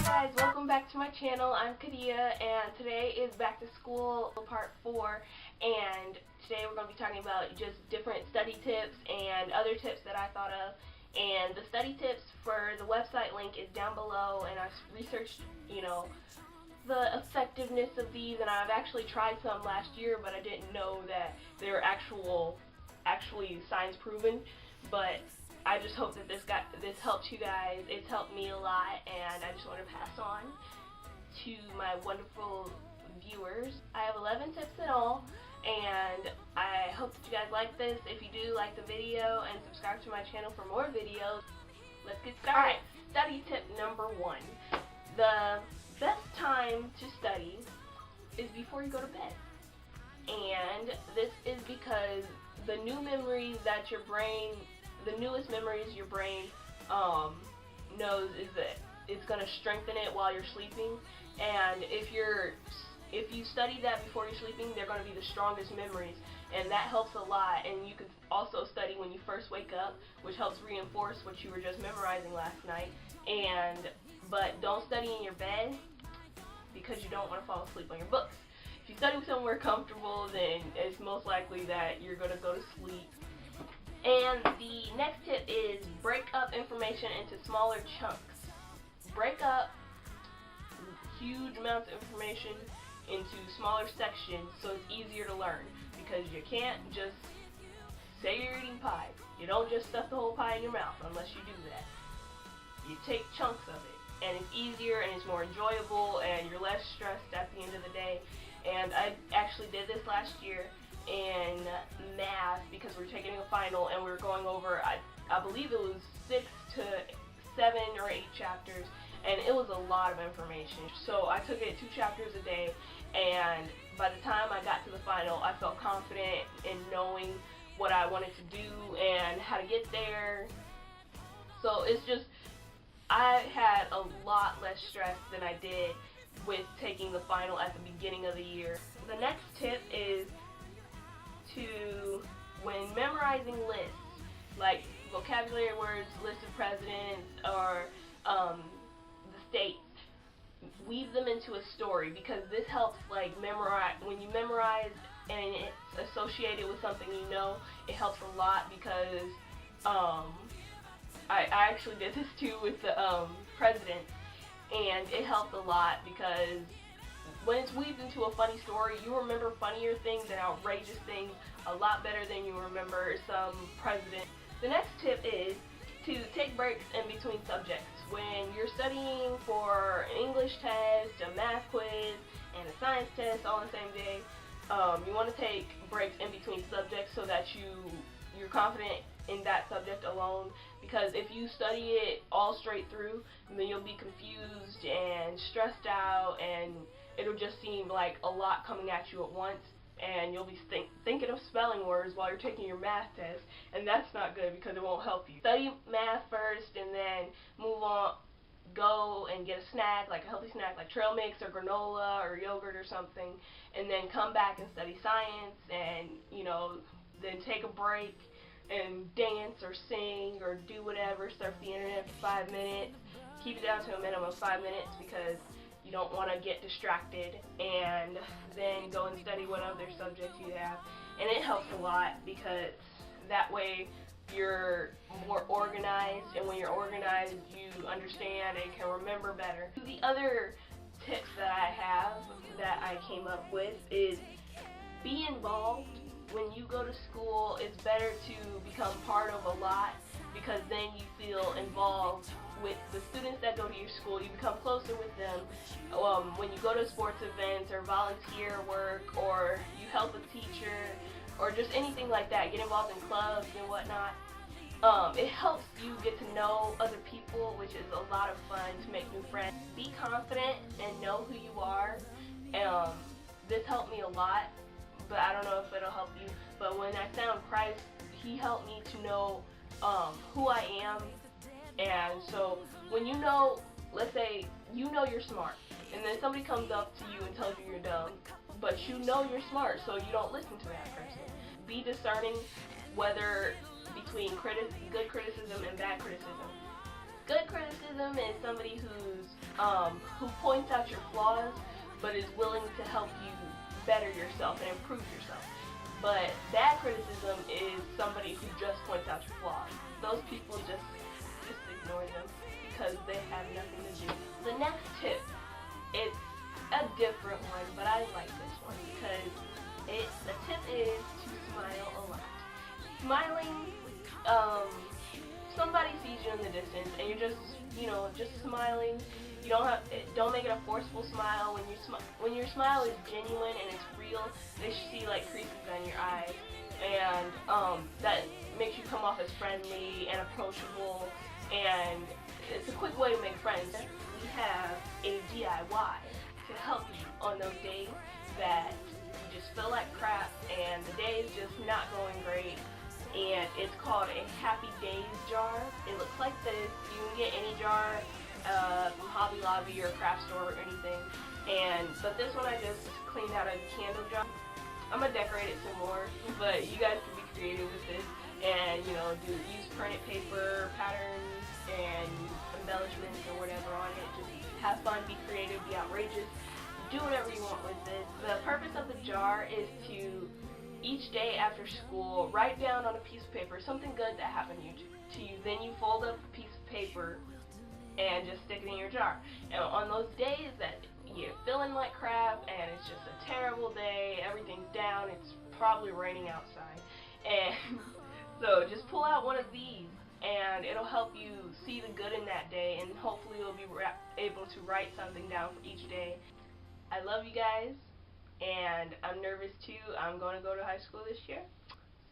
Guys, welcome back to my channel. I'm Kadia, and today is back to school part 4, and today we're going to be talking about just different study tips and other tips that I thought of. And the study tips for the website link is down below, and I've researched, the effectiveness of these, and I've actually tried some last year, but I didn't know that they're actually science proven. But I just hope that this helps you guys. It's helped me a lot, and I just want to pass on to my wonderful viewers. I have 11 tips in all, and I hope that you guys like this. If you do, like the video and subscribe to my channel for more videos. Let's get started. Alright, study tip number 1. The best time to study is before you go to bed. And this is because the new memories that your brain, the newest memories your brain knows is that it's going to strengthen it while you're sleeping. And if you study that before you're sleeping, they're going to be the strongest memories, and that helps a lot. And you can also study when you first wake up, which helps reinforce what you were just memorizing last night. But don't study in your bed because you don't want to fall asleep on your books. If you study somewhere comfortable, then it's most likely that you're going to go to sleep. And the next tip is break up information into smaller chunks. Break up huge amounts of information into smaller sections so it's easier to learn, because you can't just say you're eating pie. You don't just stuff the whole pie in your mouth unless you do that. You take chunks of it, and it's easier and it's more enjoyable, and you're less stressed at the end of the day. And I actually did this last year in math because we were taking a final and we were going over, I believe it was 6 to 7 or 8 chapters, and it was a lot of information. So I took it 2 chapters a day, and by the time I got to the final, I felt confident in knowing what I wanted to do and how to get there. So it's just, I had a lot less stress than I did with taking the final at the beginning of the year. The next tip is when memorizing lists, like vocabulary words, list of presidents, or the states, weave them into a story, because this helps, like, memorize. When you memorize and it's associated with something you know, it helps a lot, because I actually did this too with the president, and it helped a lot because when it's weaved into a funny story, you remember funnier things and outrageous things a lot better than you remember some president. The next tip is to take breaks in between subjects. When you're studying for an English test, a math quiz, and a science test all on the same day, you want to take breaks in between subjects so that you're confident in that subject alone, because if you study it all straight through, then you'll be confused and stressed out, and it'll just seem like a lot coming at you at once, and you'll be thinking of spelling words while you're taking your math test, and that's not good because it won't help you. Study math first, and then move on, go and get a snack, like a healthy snack like trail mix or granola or yogurt or something, and then come back and study science, and then take a break and dance or sing or do whatever, surf the internet for 5 minutes. Keep it down to a minimum of 5 minutes because you don't want to get distracted, and then go and study what other subjects you have. And it helps a lot because that way you're more organized, and when you're organized you understand and can remember better. The other tips that I have that I came up with is be involved. When you go to school, it's better to become part of a lot, because then you feel involved with the students that go to your school. You become closer with them. When you go to sports events or volunteer work, or you help a teacher, or just anything like that, get involved in clubs and whatnot, it helps you get to know other people, which is a lot of fun to make new friends. Be confident and know who you are. This helped me a lot, but I don't know if it'll help you. But when I found Christ, he helped me to know who I am. And so when you know, let's say you know you're smart, and then somebody comes up to you and tells you you're dumb, but you know you're smart, so you don't listen to that person. Be discerning whether between good criticism and bad criticism. Good criticism is somebody who points out your flaws, but is willing to help you better yourself and improve yourself. But bad criticism is somebody who just points out your flaws. Those people just ignore them because they have nothing to do. The next tip, it's a different one, but I like this one because the tip is to smile a lot. Smiling, somebody sees you in the distance and you're just smiling. You don't make it a forceful smile. When your smile is genuine and it's real, they should see like creases on your eyes, and that makes you come off as friendly and approachable, and it's a quick way to make friends. We have a DIY to help you on those days that you just feel like crap and the day is just not going great. And it's called a Happy Days jar. It looks like this. You can get any jar from Hobby Lobby or craft store or anything. But this one I just cleaned out a candle jar. I'm gonna decorate it some more, but you guys can be creative with this and use printed paper, patterns, and embellishments or whatever on it. Just have fun, be creative, be outrageous, do whatever you want with this. The purpose of the jar is to each day after school, write down on a piece of paper something good that happened to you. Then you fold up the piece of paper and just stick it in your jar. And on those days that you're feeling like crap and it's just a terrible day, everything's down, it's probably raining outside, and so just pull out one of these and it'll help you see the good in that day, and hopefully you'll be able to write something down for each day. I love you guys. And I'm nervous too. I'm going to go to high school this year.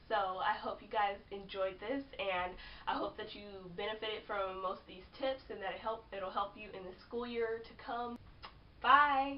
So I hope you guys enjoyed this, and I hope that you benefited from most of these tips and that it'll help you in the school year to come. Bye!